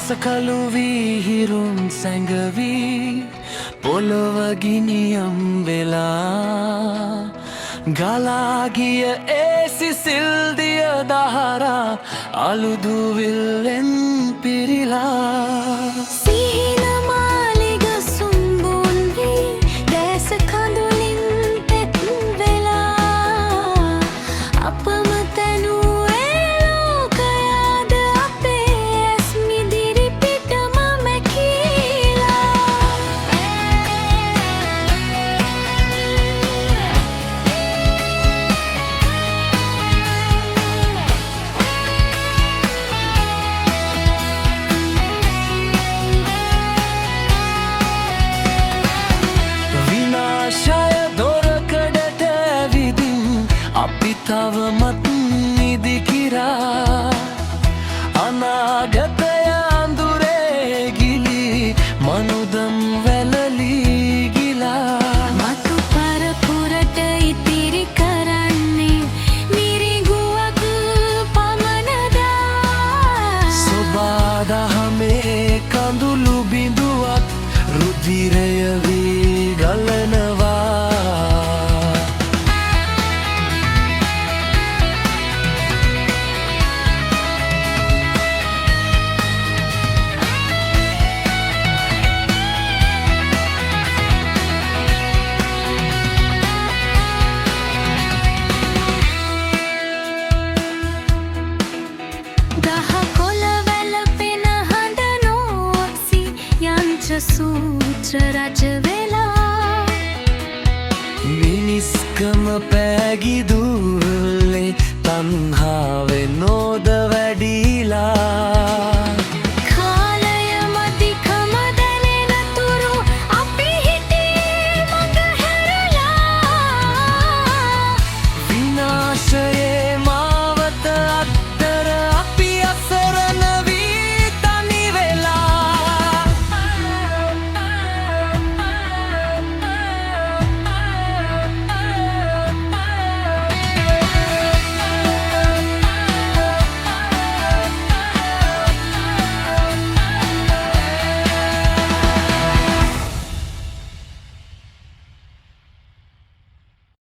සකලු විහිරුම් සැඟවී පොළොව ගිනියම් වෙලා ගලාගිය ඒ සිසිල් දිය දහරා අලුදුවිල්ලෙන් පිරිලා සිහින මාලිග සුම්බුන් වී දැස කඳුලින් තෙත් වෙලා අපම තැනූ ඒ ලෝකයාද අපේ ඇස් මිදිරි පිටම මැකිලා විනාශය දොරකඩට ඇවිදින් අපි තවමත් නිදිකිරා අනාගතය අඳුරේ ගිලි මනුදම් වැලලී ගිලා මතු පරපුරට ඉතිරි කරන්නේ මිරිඟුවක් පමණදා සොබාදහමේ කඳුළු බිඳුවක් රුධිරය වී ගලනවා සූත්‍ර රජ වෙලා මිනිස්කම පෑගිදුල්ලේ තන්හාවෙ නෝද වැඩිලා